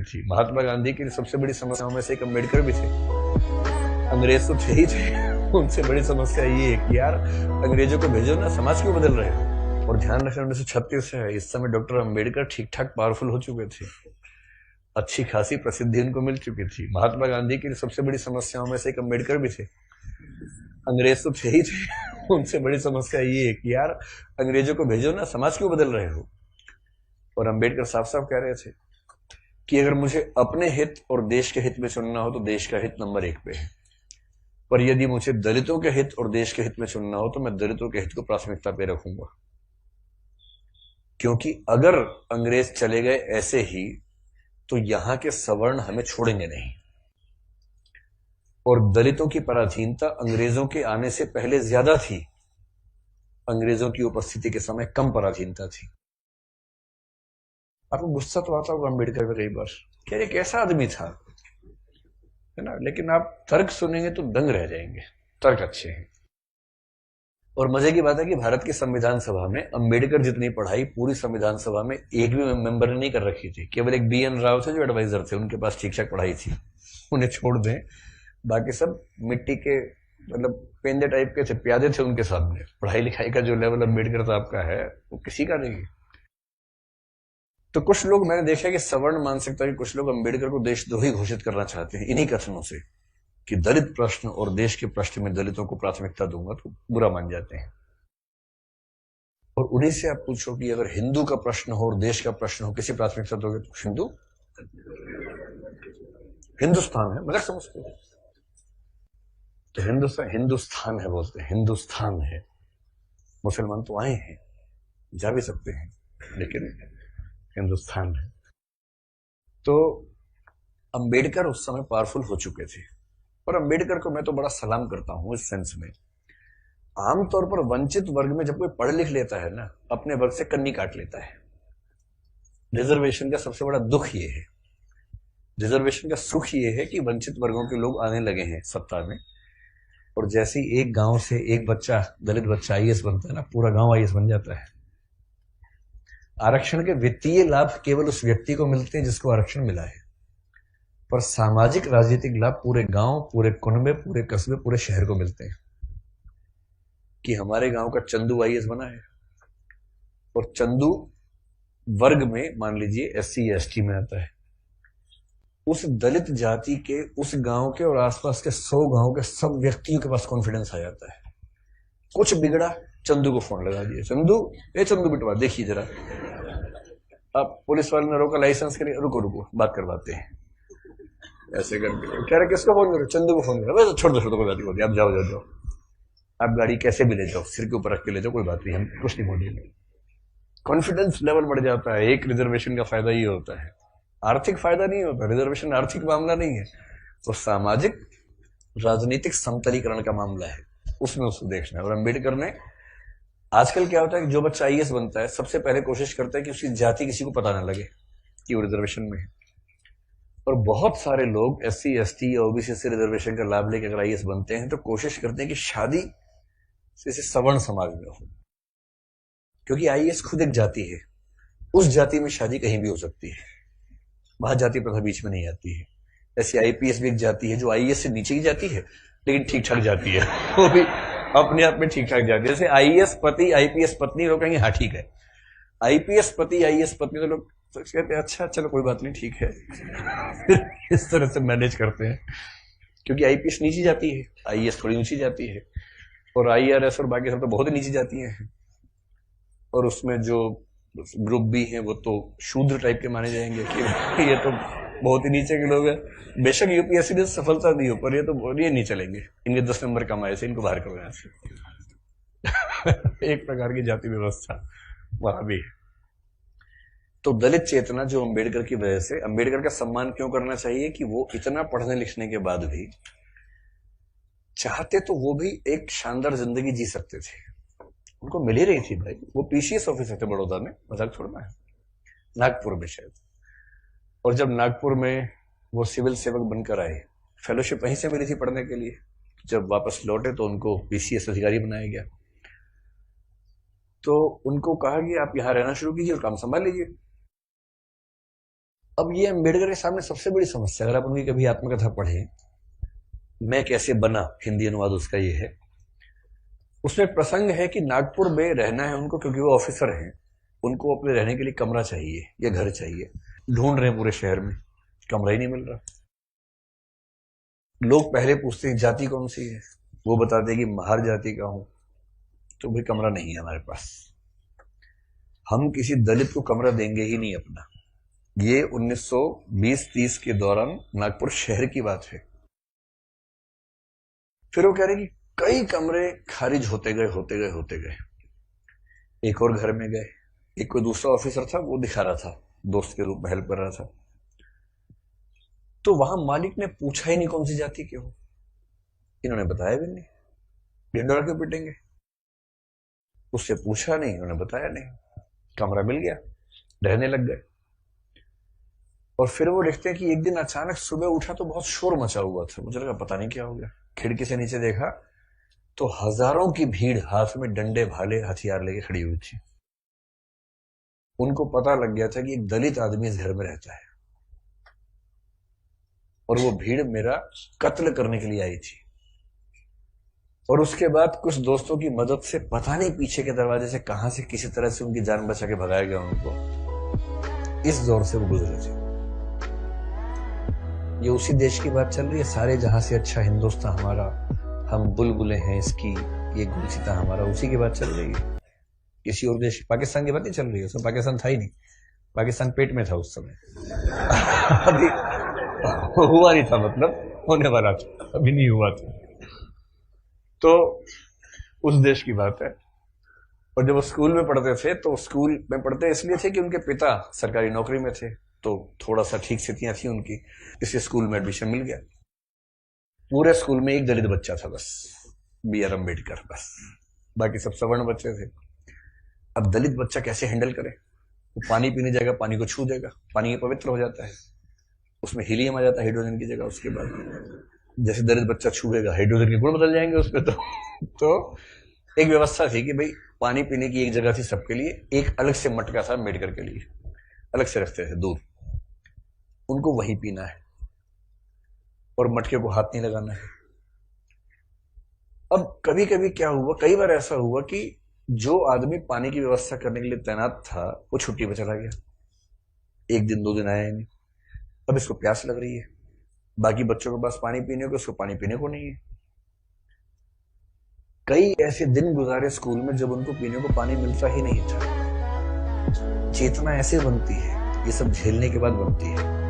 थी। महात्मा गांधी की सबसे बड़ी समस्याओं में से एक अम्बेडकर भी थे। अंग्रेज तो थे ही थे, उनसे बड़ी समस्या ये है कि यार अंग्रेजों को भेजो ना, समाज क्यों बदल रहे हो। और ध्यान रखना 1936 से है, इस समय डॉक्टर अम्बेडकर ठीक ठाक पावरफुल हो चुके थे, अच्छी खासी प्रसिद्धि उनको मिल चुकी थी। महात्मा गांधी की सबसे बड़ी समस्याओं में से एक अम्बेडकर भी थे। अंग्रेज तो थे ही थे, उनसे बड़ी समस्या ये है कि यार अंग्रेजों को भेजो ना, समाज क्यों बदल रहे हो। और अम्बेडकर साफ साफ कह रहे थे कि अगर मुझे अपने हित और देश के हित में चुनना हो तो देश का हित नंबर 1 पे है, पर यदि मुझे दलितों के हित और देश के हित में चुनना हो तो मैं दलितों के हित को प्राथमिकता पे रखूंगा। क्योंकि अगर अंग्रेज चले गए ऐसे ही तो यहां के सवर्ण हमें छोड़ेंगे नहीं, और दलितों की पराधीनता अंग्रेजों के आने से पहले ज्यादा थी, अंग्रेजों की उपस्थिति के समय कम पराधीनता थी। आपको गुस्सा तो आता होगा अम्बेडकर में कई बार, क्या ये कैसा आदमी था, है ना, लेकिन आप तर्क सुनेंगे तो दंग रह जाएंगे, तर्क अच्छे हैं। और मजे की बात है कि भारत की संविधान सभा में अम्बेडकर जितनी पढ़ाई पूरी संविधान सभा में एक भी मेंबर ने नहीं कर रखी थी। केवल एक BN राव थे जो एडवाइजर थे, उनके पास ठीक ठाक पढ़ाई थी, उन्हें छोड़ दें, बाकी सब मिट्टी के मतलब पेंदे टाइप के थे, प्यादे थे उनके सामने। पढ़ाई लिखाई का जो लेवल अम्बेडकर साहब का है वो किसी का नहीं है। तो कुछ लोग मैंने देखा कि सवर्ण मानसिकता के कुछ लोग अम्बेडकर को देशद्रोही घोषित करना चाहते हैं इन्हीं कथनों से कि दलित प्रश्न और देश के प्रश्न में दलितों को प्राथमिकता दूंगा तो बुरा मान जाते हैं। और उन्हीं से आप पूछो कि अगर हिंदू का प्रश्न हो और देश का प्रश्न हो, किसी प्राथमिकता दोगे तो हिंदू, हिंदुस्तान है, मगर समझते हो तो हिंदुस्तान है बोलते हैं, हिंदुस्तान है। मुसलमान तो आए हैं, जा भी सकते हैं, लेकिन हिंदुस्तान है। तो अंबेडकर उस समय पावरफुल हो चुके थे, और अंबेडकर को मैं तो बड़ा सलाम करता हूं इस सेंस में। आमतौर पर वंचित वर्ग में जब कोई पढ़ लिख लेता है ना, अपने वर्ग से कन्नी काट लेता है। रिजर्वेशन का सबसे बड़ा दुख ये है, रिजर्वेशन का सुख ये है कि वंचित वर्गों के लोग आने लगे हैं सत्ता में, और जैसे ही एक गांव से एक बच्चा, दलित बच्चा IAS बनता है ना, पूरा गांव IAS बन जाता है। आरक्षण के वित्तीय लाभ केवल उस व्यक्ति को मिलते हैं जिसको आरक्षण मिला है, पर सामाजिक राजनीतिक लाभ पूरे गांव, पूरे कुनबे, पूरे कस्बे, पूरे शहर को मिलते हैं। कि हमारे गांव का चंदू IAS बना है, और चंदू वर्ग में मान लीजिए SC या ST में आता है, उस दलित जाति के उस गांव के और आसपास के 100 गांव के सब व्यक्तियों के पास कॉन्फिडेंस आ जाता है। कुछ बिगड़ा, चंदू को फोन लगा दिया, चंदू बिटवा देखिए जरा। अब पुलिस वाले ने रोका, लाइसेंस के लिए, रुको रुको बात करवाते हैं, ऐसे करके कह रहे किसको फोन करो, चंदू को फोन करो। छोड़ दो कोई बात नहीं, आप जाओ, आप गाड़ी कैसे भी ले जाओ, सिर के ऊपर रख के ले जाओ, कोई बात नहीं, हम कुछ नहीं बोलेंगे। कॉन्फिडेंस लेवल बढ़ जाता है। एक रिजर्वेशन का फायदा ये होता है, आर्थिक फायदा नहीं होता, रिजर्वेशन आर्थिक मामला नहीं है, तो सामाजिक राजनीतिक समतलीकरण का मामला है, उसमें उसको देखना है। और अम्बेडकर ने, आजकल क्या होता है कि जो बच्चा IAS बनता है सबसे पहले कोशिश करता है कि उसकी जाति किसी को पता ना लगे कि वो रिजर्वेशन में है। और बहुत सारे लोग SC ST या OBC से रिजर्वेशन का लाभ लेकर अगर IAS बनते हैं तो कोशिश करते हैं कि शादी जैसे सवर्ण समाज में हो, क्योंकि IAS खुद एक जाति है, उस जाति में शादी कहीं भी हो सकती है, वहां जाति प्रथा बीच में नहीं आती है। ऐसे IPS भी एक जाति है जो IAS से नीचे की जाती है, लेकिन ठीक ठाक जाती है, वो भी अपने आप में ठीक ठाक जाती है। जैसे IAS पति IPS पत्नी, लोग कहेंगे हाँ ठीक है, IPS पति IAS पत्नी, तो लोग कहते हैं अच्छा चलो कोई बात नहीं ठीक है इस तरह से मैनेज करते हैं, क्योंकि IPS नीची जाती है, IAS थोड़ी ऊंची जाती है, और IRS और बाकी सब तो बहुत ही नीची जाती हैं, और उसमें जो ग्रुप भी हैं वो तो शूद्र टाइप के माने जाएंगे कि ये तो बहुत ही नीचे के लोग हैं। बेशक UPSC ने सफलता दी हो, पर ये तो ये नहीं चलेंगे, इनके 10 नंबर कमाए से, इनको बाहर करो यहाँ से एक प्रकार की जाति व्यवस्था वहां भी है। तो दलित चेतना जो अम्बेडकर की वजह से, अम्बेडकर का सम्मान क्यों करना चाहिए कि वो इतना पढ़ने लिखने के बाद भी चाहते तो वो भी एक शानदार जिंदगी जी सकते थे, उनको मिल ही रही थी भाई। वो PCS ऑफिसर थे बड़ौदा में, मजाक छोड़ना है, नागपुर में शायद, और जब नागपुर में वो सिविल सेवक बनकर आए, फेलोशिप वहीं से मिली थी पढ़ने के लिए, जब वापस लौटे तो उनको PCS अधिकारी बनाया गया। तो उनको कहा कि आप यहां रहना शुरू कीजिए और काम संभाल लीजिए। अब ये अम्बेडकर के सामने सबसे बड़ी समस्या, अगर आप उनकी कभी आत्मकथा पढ़े, मैं कैसे बना, हिंदी अनुवाद उसका ये है, उसमें प्रसंग है कि नागपुर में रहना है उनको क्योंकि वो ऑफिसर हैं, उनको अपने रहने के लिए कमरा चाहिए या घर चाहिए, ढूंढ रहे हैं पूरे शहर में, कमरा ही नहीं मिल रहा। लोग पहले पूछते हैं जाति कौन सी है, वो बताते हैं कि महार जाति का हूं, तो भाई कमरा नहीं है हमारे पास, हम किसी दलित को कमरा देंगे ही नहीं अपना। ये 1920-30 के दौरान नागपुर शहर की बात है। फिर वो कह रहे कि कई कमरे खारिज होते गए। एक और घर में गए, एक कोई दूसरा ऑफिसर था, वो दिखा रहा था, दोस्त के रूप में हेल्प कर रहा था, तो वहां मालिक ने पूछा ही नहीं कौन सी जाति के हो, इन्होंने बताया भी नहीं, ढिंडोरा क्यों पिटेंगे, उससे पूछा नहीं, उन्होंने बताया नहीं, कमरा मिल गया, रहने लग गए। और फिर वो देखते हैं कि एक दिन अचानक सुबह उठा तो बहुत शोर मचा हुआ था, मुझे लगा पता नहीं क्या हो गया, खिड़की से नीचे देखा तो हजारों की भीड़ हाथ में डंडे भाले हथियार लेके खड़ी हुई थी। उनको पता लग गया था कि एक दलित आदमी इस घर में रहता है और वो भीड़ मेरा कत्ल करने के लिए आई थी। और उसके बाद कुछ दोस्तों की मदद से पता नहीं पीछे के दरवाजे से कहां से किसी तरह से उनकी जान बचा के भगाया गया उनको। इस दौर से वो गुजरे थे। ये उसी देश की बात चल रही है, सारे जहां से अच्छा हिंदुस्तान हमारा, हम बुलबुलें हैं इसकी, ये गुलसिता हमारा, उसी की बात चल रही है। किसी और देश, पाकिस्तान की बात नहीं चल रही है, उसमें पाकिस्तान था ही नहीं, पाकिस्तान पेट में था उस समय अभी हुआ नहीं था, मतलब होने वाला था, अभी नहीं हुआ था। तो उस देश की बात है। और जब वो स्कूल में पढ़ते थे तो स्कूल में पढ़ते इसलिए थे कि उनके पिता सरकारी नौकरी में थे, तो थोड़ा सा ठीक स्थितियां थी उनकी, इसलिए स्कूल में एडमिशन मिल गया। पूरे स्कूल में एक दलित बच्चा था बस, B.R. अम्बेडकर, बस, बाकी सब सवर्ण बच्चे थे। अब दलित बच्चा कैसे हैंडल करे, वो पानी पीने जाएगा, पानी को छू देगा, पानी पवित्र हो जाता है, उसमें हीलियम आ जाता है हाइड्रोजन की जगह। उसके बाद जैसे दलित बच्चा छुएगा हाइड्रोजन के गुण बदल जाएंगे उसमें। तो एक व्यवस्था थी कि भाई पानी पीने की एक जगह थी सबके लिए, एक अलग से मटका था अम्बेडकर के लिए, अलग से रखते थे दूर, उनको वहीं पीना है और मटके को हाथ नहीं लगाना है। अब कभी कभी क्या हुआ, कई बार ऐसा हुआ कि जो आदमी पानी की व्यवस्था करने के लिए तैनात था वो छुट्टी पे चला गया, एक दिन 2 दिन आया नहीं। अब इसको प्यास लग रही है, बाकी बच्चों के पास पानी पीने को, उसको पानी पीने को नहीं है। कई ऐसे दिन गुजारे स्कूल में जब उनको पीने को पानी मिलता ही नहीं था। चेतना ऐसे बनती है, ये सब झेलने के बाद बनती है।